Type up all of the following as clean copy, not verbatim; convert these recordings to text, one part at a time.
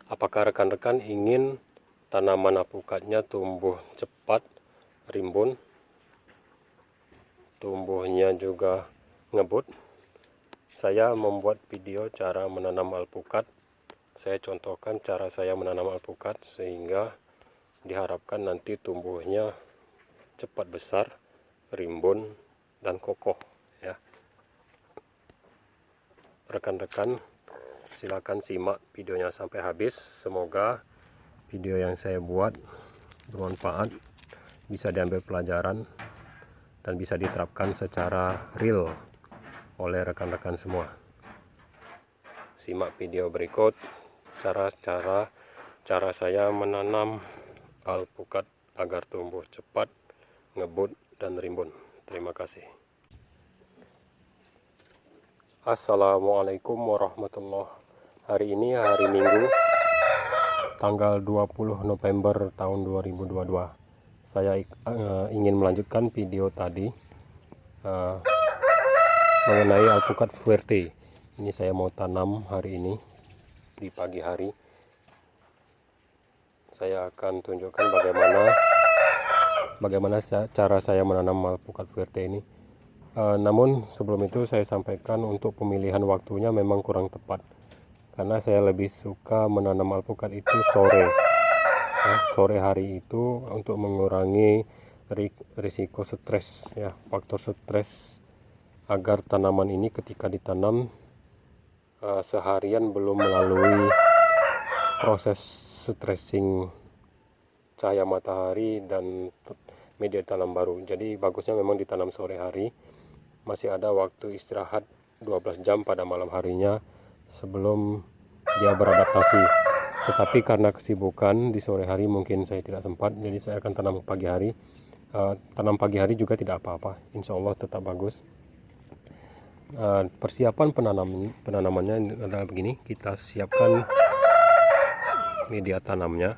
Apakah rekan-rekan ingin tanaman alpukatnya tumbuh cepat, rimbun, tumbuhnya juga ngebut? Saya membuat video cara menanam alpukat. Saya contohkan cara saya menanam alpukat sehingga diharapkan nanti tumbuhnya cepat besar, rimbun, dan kokoh ya. Rekan-rekan, silakan simak videonya sampai habis. Semoga video yang saya buat bermanfaat, bisa diambil pelajaran dan bisa diterapkan secara real oleh rekan-rekan semua. Simak video berikut cara saya menanam alpukat agar tumbuh cepat, ngebut, dan rimbun. Terima kasih. Assalamualaikum warahmatullahi wabarakatuh. Hari ini hari Minggu, tanggal 20 November tahun 2022. Saya ingin melanjutkan video tadi mengenai alpukat fuerte. Ini saya mau tanam hari ini di pagi hari. Saya akan tunjukkan bagaimana cara saya menanam alpukat fuerte ini. Namun sebelum itu saya sampaikan untuk pemilihan waktunya memang kurang tepat, karena saya lebih suka menanam alpukat itu sore. Sore hari itu untuk mengurangi risiko stres ya, faktor stres, agar tanaman ini ketika ditanam seharian belum melalui proses stressing cahaya matahari dan media tanam baru. Jadi bagusnya memang ditanam sore hari, masih ada waktu istirahat 12 jam pada malam harinya sebelum dia beradaptasi. Tetapi karena kesibukan di sore hari mungkin saya tidak sempat, jadi saya akan tanam pagi hari. Tanam pagi hari juga tidak apa-apa, insya Allah tetap bagus. Persiapan penanamannya adalah begini. Kita siapkan media tanamnya.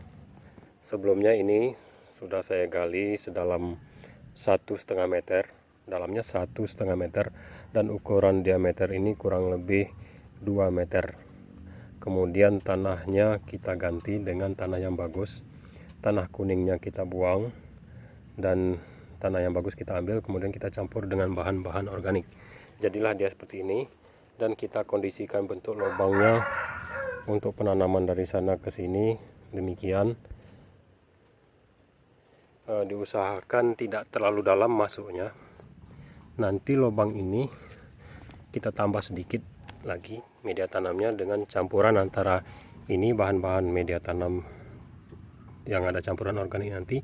Sebelumnya ini sudah saya gali sedalam 1,5 meter, dalamnya 1,5 meter, dan ukuran diameter ini kurang lebih 2 meter. Kemudian tanahnya kita ganti dengan tanah yang bagus, tanah kuningnya kita buang dan tanah yang bagus kita ambil, kemudian kita campur dengan bahan-bahan organik. Jadilah dia seperti ini, dan kita kondisikan bentuk lubangnya untuk penanaman dari sana ke sini. Demikian, diusahakan tidak terlalu dalam masuknya. Nanti lubang ini kita tambah sedikit lagi media tanamnya dengan campuran antara ini bahan-bahan media tanam yang ada campuran organik, nanti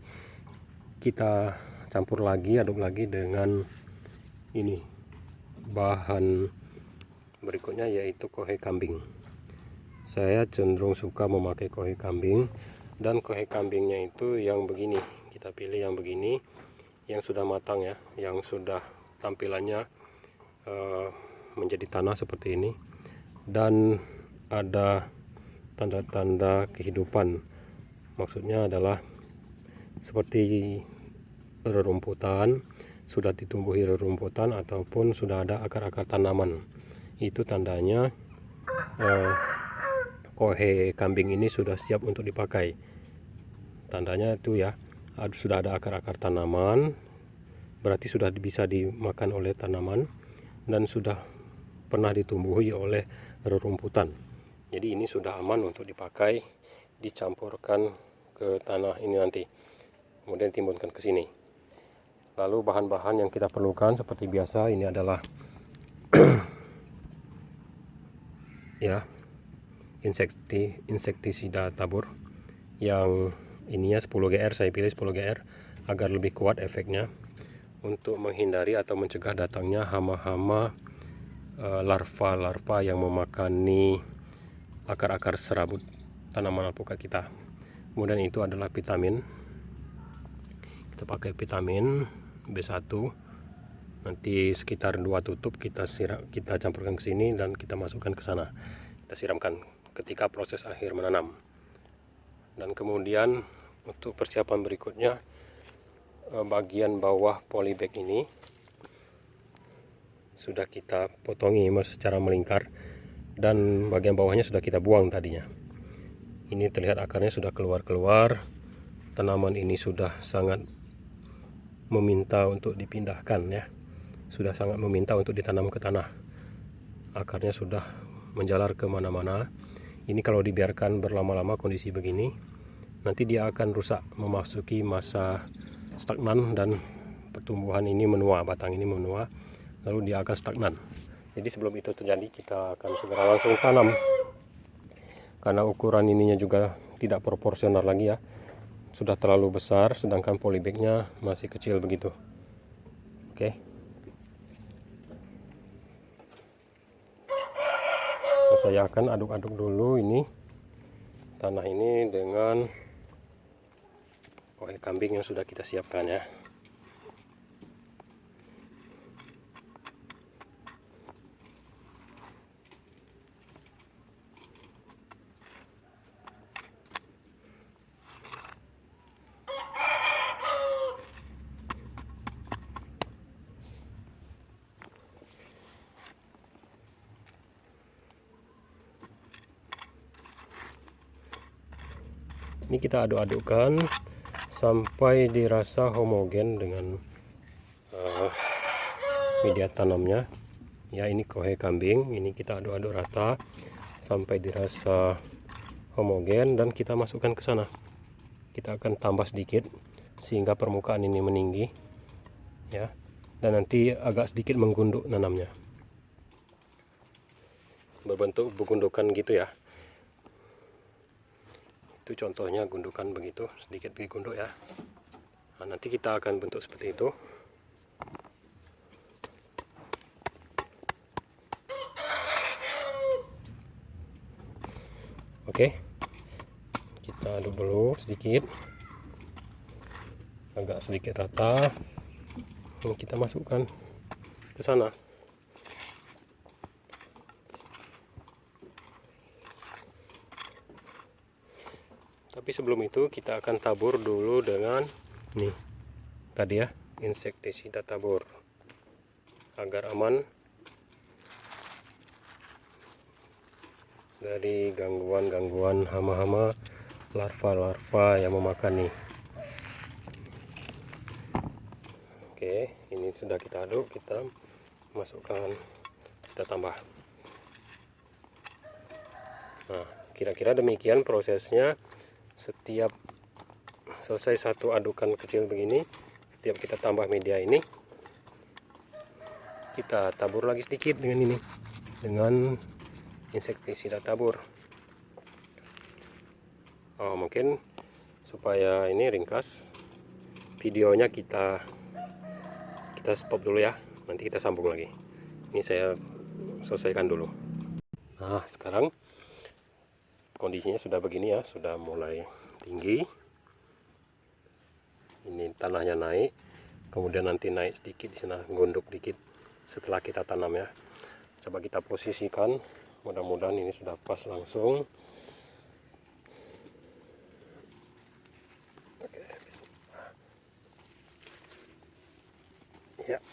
kita campur lagi, aduk lagi dengan ini bahan berikutnya, yaitu kohe kambing. Saya cenderung suka memakai kohe kambing, dan kohe kambingnya itu yang begini. Kita pilih yang begini, yang sudah matang ya, yang sudah tampilannya menjadi tanah seperti ini, dan ada tanda-tanda kehidupan. Maksudnya adalah seperti rerumputan, sudah ditumbuhi rerumputan, ataupun sudah ada akar-akar tanaman. Itu tandanya kohe kambing ini sudah siap untuk dipakai. Tandanya itu ya, sudah ada akar-akar tanaman, berarti sudah bisa dimakan oleh tanaman dan sudah pernah ditumbuhi oleh rerumputan. Jadi ini sudah aman untuk dipakai, dicampurkan ke tanah ini nanti, kemudian timbunkan ke sini. Lalu bahan-bahan yang kita perlukan seperti biasa, ini adalah ya, insektisida tabur yang ininya 10 GR. Saya pilih 10 GR agar lebih kuat efeknya untuk menghindari atau mencegah datangnya hama-hama, larva-larva yang memakani akar-akar serabut tanaman alpukat kita. Kemudian itu adalah vitamin. Kita pakai vitamin B1, nanti sekitar 2 tutup kita campurkan ke sini dan kita masukkan ke sana. Kita siramkan ketika proses akhir menanam. Dan kemudian untuk persiapan berikutnya, bagian bawah polybag ini sudah kita potongi secara melingkar, dan bagian bawahnya sudah kita buang tadinya. Ini terlihat akarnya sudah keluar-keluar. Tanaman ini sudah sangat meminta untuk dipindahkan ya. Sudah sangat meminta untuk ditanam ke tanah. Akarnya sudah menjalar kemana-mana. Ini kalau dibiarkan berlama-lama kondisi begini, nanti dia akan rusak, memasuki masa stagnan dan pertumbuhan ini menua, batang ini menua, lalu dia akan stagnan. Jadi sebelum itu terjadi, kita akan segera langsung tanam. Karena ukuran ininya juga tidak proporsional lagi ya, sudah terlalu besar, sedangkan polybagnya masih kecil begitu. Oke. Nah, saya akan aduk-aduk dulu ini tanah ini dengan kohe kambing yang sudah kita siapkan ya. Ini kita aduk-adukkan sampai dirasa homogen dengan media tanamnya. Ya, ini kohe kambing, ini kita aduk-aduk rata sampai dirasa homogen dan kita masukkan ke sana. Kita akan tambah sedikit sehingga permukaan ini meninggi ya, dan nanti agak sedikit menggunduk nanamnya, berbentuk begundukan gitu ya. Itu contohnya gundukan begitu, sedikit digunduk ya. Nah, nanti kita akan bentuk seperti itu. Oke, kita aduk dulu sedikit, agak sedikit rata. Ini kita masukkan ke sana. Tapi sebelum itu kita akan tabur dulu dengan nih tadi ya, insektisida tabur agar aman dari gangguan-gangguan hama-hama, larva-larva yang memakan nih. Oke, ini sudah kita aduk, kita masukkan, kita tambah. Nah, kira-kira demikian prosesnya. Setiap selesai satu adukan kecil begini, setiap kita tambah media ini, kita tabur lagi sedikit dengan ini, dengan insektisida tabur. Mungkin supaya ini ringkas, videonya kita stop dulu ya, nanti kita sambung lagi. Ini saya selesaikan dulu. Nah, sekarang kondisinya sudah begini ya, sudah mulai tinggi. Ini tanahnya naik, kemudian nanti naik sedikit di sana, gondok dikit setelah kita tanam ya. Coba kita posisikan, mudah-mudahan ini sudah pas langsung. Oke, bismillah. Ya.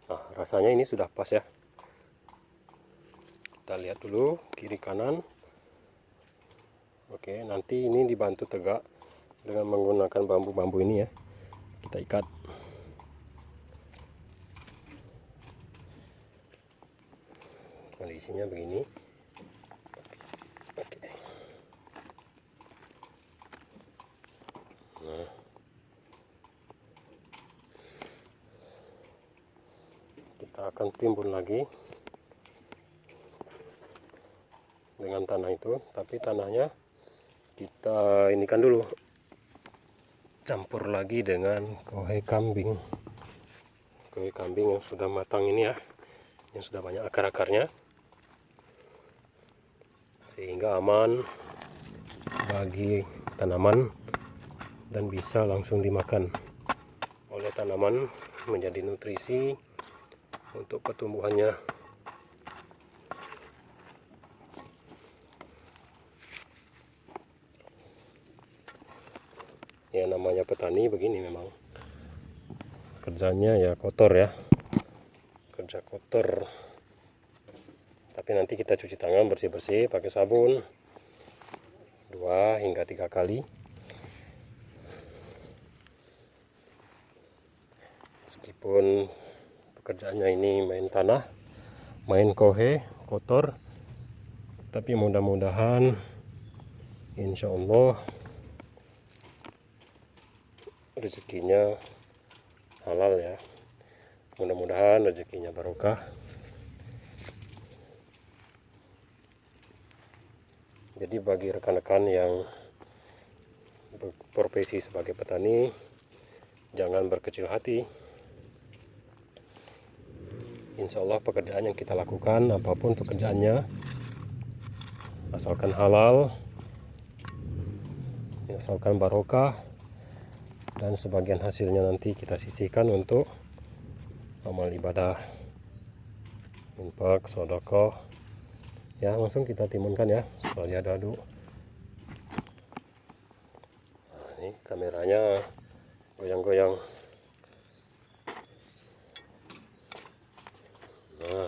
Nah, rasanya ini sudah pas ya. Kita lihat dulu kiri kanan. Oke, nanti ini dibantu tegak dengan menggunakan bambu-bambu ini ya. Kita ikat. Kondisinya begini. Oke. Nah, kita akan timbun lagi dengan tanah itu, tapi tanahnya kita inikan dulu, campur lagi dengan kohe kambing yang sudah matang ini ya, yang sudah banyak akar-akarnya, sehingga aman bagi tanaman dan bisa langsung dimakan oleh tanaman menjadi nutrisi untuk pertumbuhannya. Ya namanya petani begini, memang kerjanya ya kotor ya, kerja kotor. Tapi nanti kita cuci tangan bersih-bersih pakai sabun 2 hingga 3 kali. Meskipun pekerjaannya ini main tanah, main kohe, kotor, tapi mudah-mudahan insya Allah rezekinya halal ya. Mudah-mudahan rezekinya barokah. Jadi bagi rekan-rekan yang berprofesi sebagai petani, jangan berkecil hati. Insya Allah pekerjaan yang kita lakukan, apapun pekerjaannya, asalkan halal, asalkan barokah, dan sebagian hasilnya nanti kita sisihkan untuk amal ibadah, infak, sedekah. Ya langsung kita timunkan ya, setelah diaduk-aduk. Nah, ini kameranya goyang-goyang. Nah,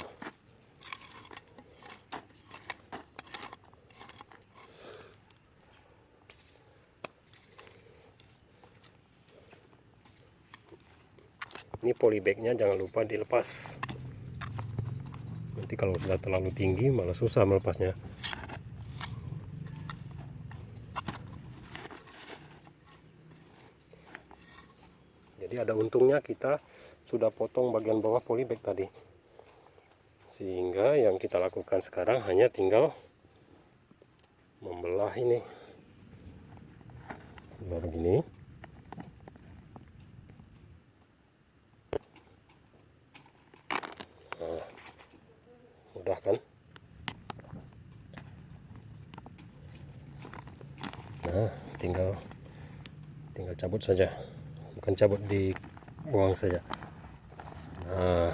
ini polybagnya jangan lupa dilepas. Nanti kalau sudah terlalu tinggi malah susah melepasnya. Jadi ada untungnya kita sudah potong bagian bawah polybag tadi, sehingga yang kita lakukan sekarang hanya tinggal membelah ini, belah begini. Nah, mudah kan? Nah, tinggal cabut saja, bukan cabut, dibuang saja. Nah,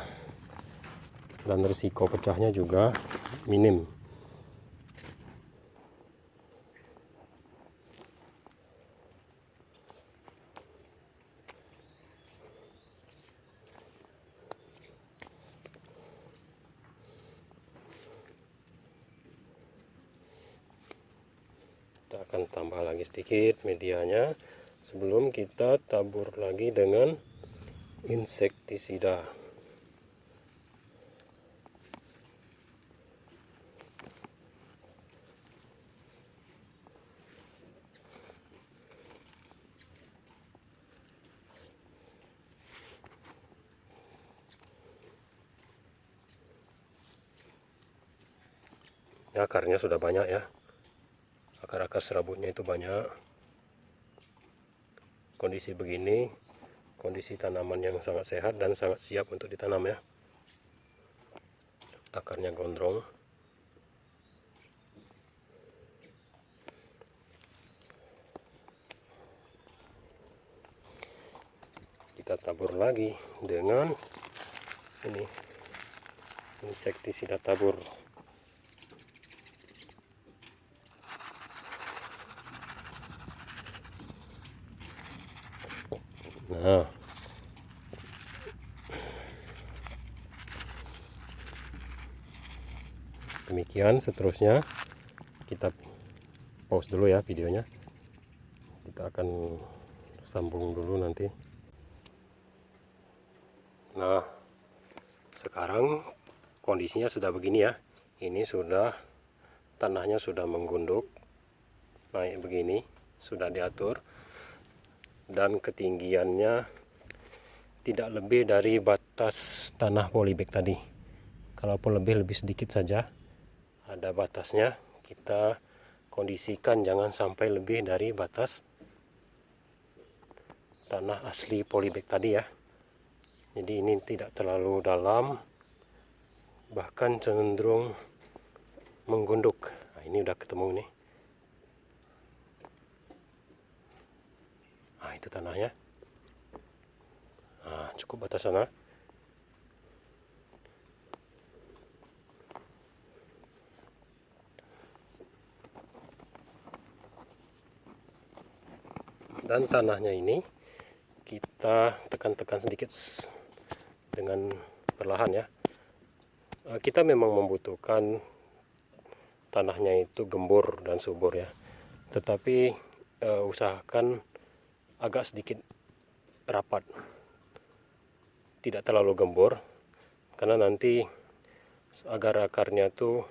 dan risiko pecahnya juga minim. Kita akan tambah lagi sedikit medianya sebelum kita tabur lagi dengan insektisida. Ya, akarnya sudah banyak ya, akar-akar serabutnya itu banyak. Kondisi begini, kondisi tanaman yang sangat sehat dan sangat siap untuk ditanam ya. Akarnya gondrong. Kita tabur lagi dengan ini insektisida tabur. Nah, demikian seterusnya. Kita pause dulu ya videonya, kita akan sambung dulu nanti. Nah, sekarang kondisinya sudah begini ya. Ini sudah tanahnya sudah menggunduk naik begini, sudah diatur, dan ketinggiannya tidak lebih dari batas tanah polybag tadi. Kalaupun lebih sedikit saja, ada batasnya. Kita kondisikan jangan sampai lebih dari batas tanah asli polybag tadi ya. Jadi ini tidak terlalu dalam, bahkan cenderung menggunduk. Nah, ini udah ketemu nih. Nah, itu tanahnya. Nah, cukup batas sana. Dan tanahnya ini kita tekan-tekan sedikit dengan perlahan ya. Kita memang membutuhkan tanahnya itu gembur dan subur ya, tetapi usahakan agak sedikit rapat, tidak terlalu gembur, karena nanti agar akarnya tuh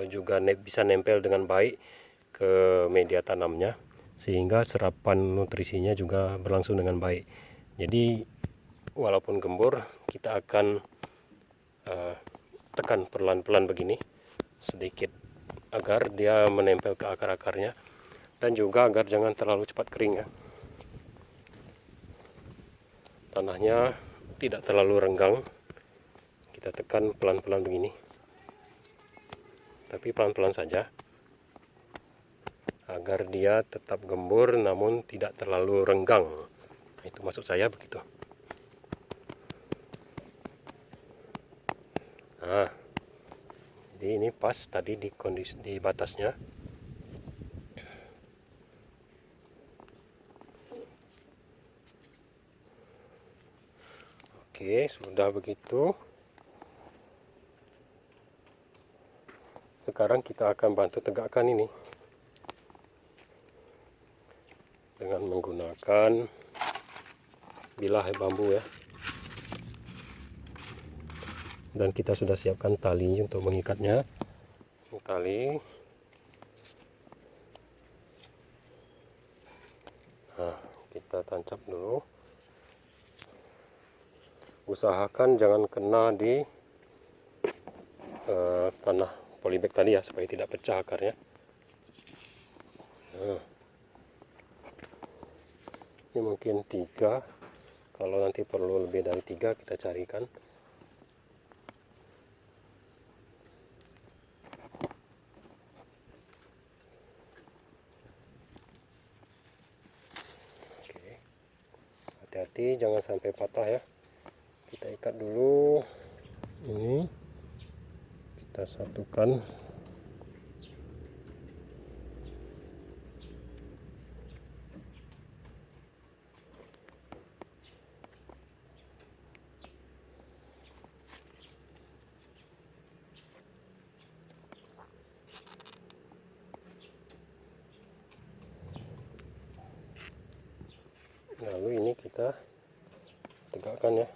juga bisa nempel dengan baik ke media tanamnya, sehingga serapan nutrisinya juga berlangsung dengan baik. Jadi walaupun gembur, kita akan tekan pelan-pelan begini sedikit agar dia menempel ke akar-akarnya, dan juga agar jangan terlalu cepat kering ya. Tanahnya tidak terlalu renggang, kita tekan pelan-pelan begini, tapi pelan-pelan saja agar dia tetap gembur namun tidak terlalu renggang. Itu maksud saya begitu. Nah, jadi ini pas tadi di kondisi di batasnya. Oke, sudah begitu. Sekarang kita akan bantu tegakkan ini dengan menggunakan bilah bambu ya. Dan kita sudah siapkan tali untuk mengikatnya. Tali. Nah, kita tancap dulu. Usahakan jangan kena di tanah polybag tadi ya, supaya tidak pecah akarnya. Nah, ini mungkin 3. Kalau nanti perlu lebih dari 3 kita carikan. Hati-hati jangan sampai patah ya. Kita ikat dulu ini, kita satukan. Lalu ini kita tegakkan ya,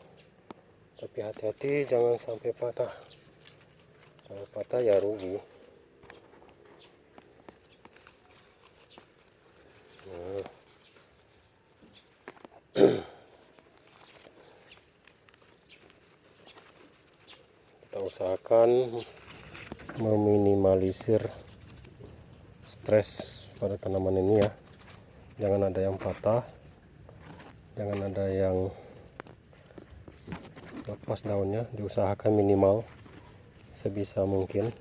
tapi hati-hati jangan sampai patah. Kalau patah ya rugi. Nah. Kita usahakan meminimalisir stres pada tanaman ini ya. Jangan ada yang patah, jangan ada yang lepas daunnya, diusahakan minimal sebisa mungkin.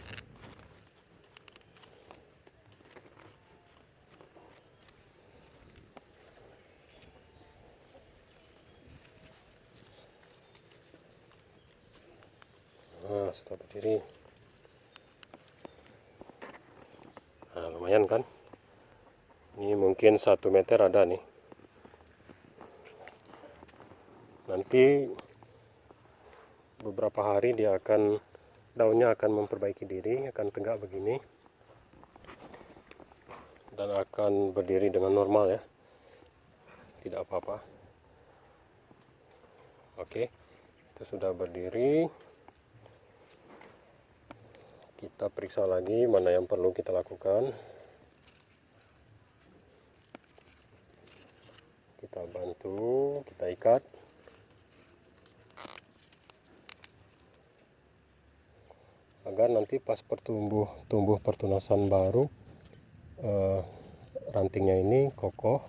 Nah, sudah berdiri. Nah, lumayan kan? Ini mungkin 1 meter ada nih. Nanti beberapa hari daunnya akan memperbaiki diri, akan tegak begini, dan akan berdiri dengan normal ya, tidak apa-apa. Oke, itu sudah berdiri. Kita periksa lagi mana yang perlu kita lakukan. Kita bantu, kita ikat. Agar nanti pas tumbuh pertunasan baru, rantingnya ini kokoh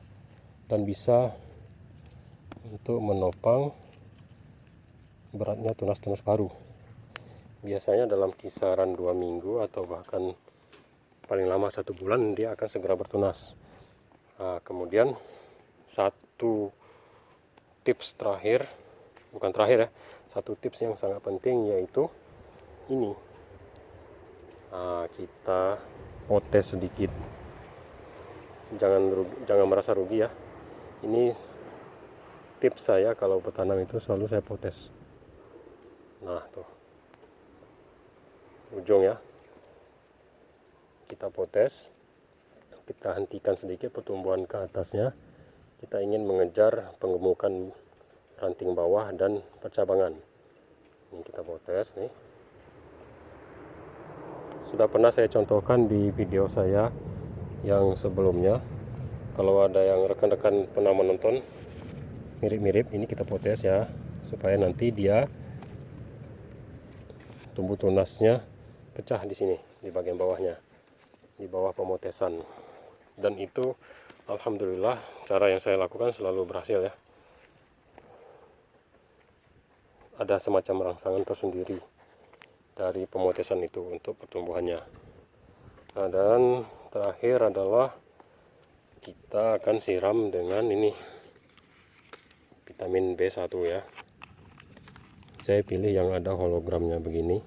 dan bisa untuk menopang beratnya tunas-tunas baru. Biasanya dalam kisaran 2 minggu atau bahkan paling lama 1 bulan dia akan segera bertunas. Nah, kemudian satu tips terakhir bukan terakhir ya, satu tips yang sangat penting yaitu ini. Kita potes sedikit, jangan merasa rugi ya. Ini tips saya kalau bertanam itu selalu saya potes. Nah tuh ujung ya, kita potes, kita hentikan sedikit pertumbuhan ke atasnya. Kita ingin mengejar penggemukan ranting bawah dan percabangan. Ini kita potes nih. Sudah pernah saya contohkan di video saya yang sebelumnya. Kalau ada yang rekan-rekan pernah menonton mirip-mirip, ini kita potes ya, supaya nanti dia tumbuh tunasnya pecah di sini, di bagian bawahnya, di bawah pemotesan. Dan itu alhamdulillah cara yang saya lakukan selalu berhasil ya. Ada semacam rangsangan tersendiri dari pemotesan itu untuk pertumbuhannya. Nah, dan terakhir adalah kita akan siram dengan ini vitamin B1 ya. Saya pilih yang ada hologramnya begini.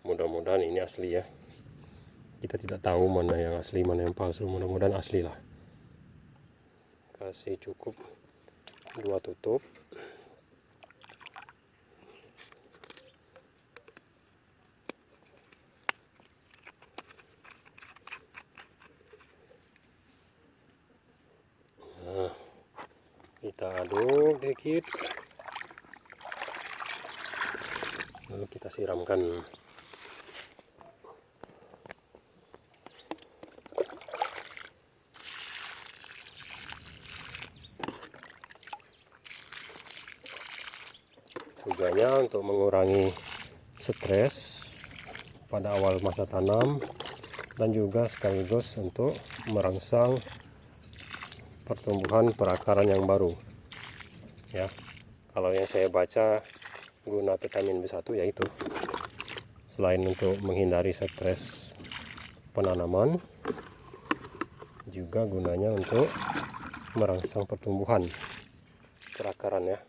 Mudah-mudahan ini asli ya. Kita tidak tahu mana yang asli, mana yang palsu. Mudah-mudahan asli lah. Kasih cukup 2 tutup. Nah, kita aduk dikit, lalu kita siramkan. Tujuannya untuk mengurangi stres pada awal masa tanam dan juga sekaligus untuk merangsang pertumbuhan perakaran yang baru ya. Kalau yang saya baca guna vitamin B1 yaitu selain untuk menghindari stres penanaman, juga gunanya untuk merangsang pertumbuhan perakaran ya.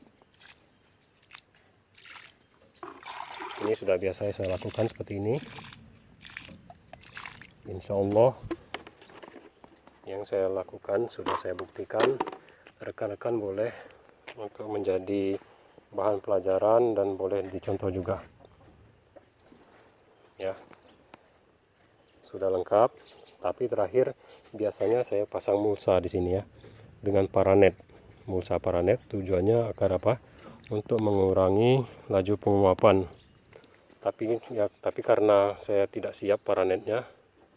Ini sudah biasa saya lakukan seperti ini. Insya Allah yang saya lakukan sudah saya buktikan. Rekan-rekan boleh untuk menjadi bahan pelajaran dan boleh dicontoh juga ya. Sudah lengkap, tapi terakhir biasanya saya pasang mulsa di sini ya, dengan paranet. Mulsa paranet tujuannya agar apa? Untuk mengurangi laju penguapan. Tapi karena saya tidak siap paranetnya,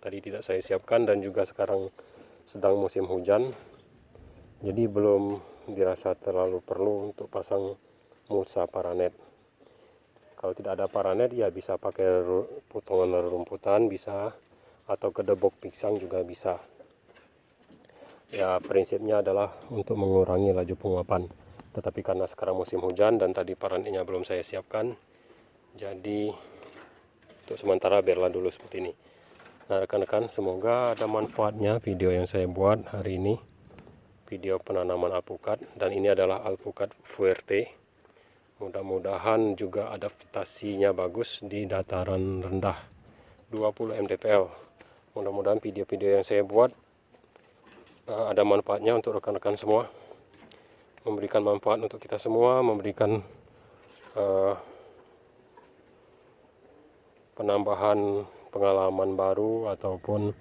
tadi tidak saya siapkan, dan juga sekarang sedang musim hujan, jadi belum dirasa terlalu perlu untuk pasang mulsa paranet. Kalau tidak ada paranet ya bisa pakai potongan rumputan bisa, atau kedebok pisang juga bisa. Ya prinsipnya adalah untuk mengurangi laju penguapan. Tetapi karena sekarang musim hujan dan tadi paranetnya belum saya siapkan, jadi untuk sementara biarlah dulu seperti ini. Nah rekan-rekan, semoga ada manfaatnya video yang saya buat hari ini, video penanaman alpukat. Dan ini adalah alpukat fuerte. Mudah-mudahan juga adaptasinya bagus di dataran rendah 20 mdpl. Mudah-mudahan video-video yang saya buat ada manfaatnya untuk rekan-rekan semua, memberikan manfaat untuk kita semua, memberikan penambahan pengalaman baru ataupun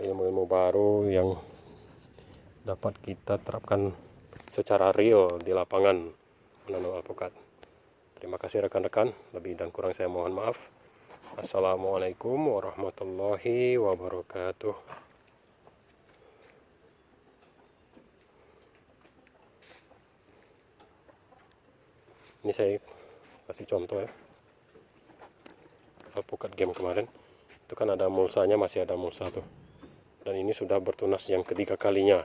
ilmu-ilmu baru yang dapat kita terapkan secara real di lapangan menanam alpukat. Terima kasih rekan-rekan, lebih dan kurang saya mohon maaf. Assalamualaikum warahmatullahi wabarakatuh. Ini saya kasih contoh ya, alpukat game kemarin itu kan ada mulsanya, masih ada mulsa tuh, dan ini sudah bertunas yang ketiga kalinya.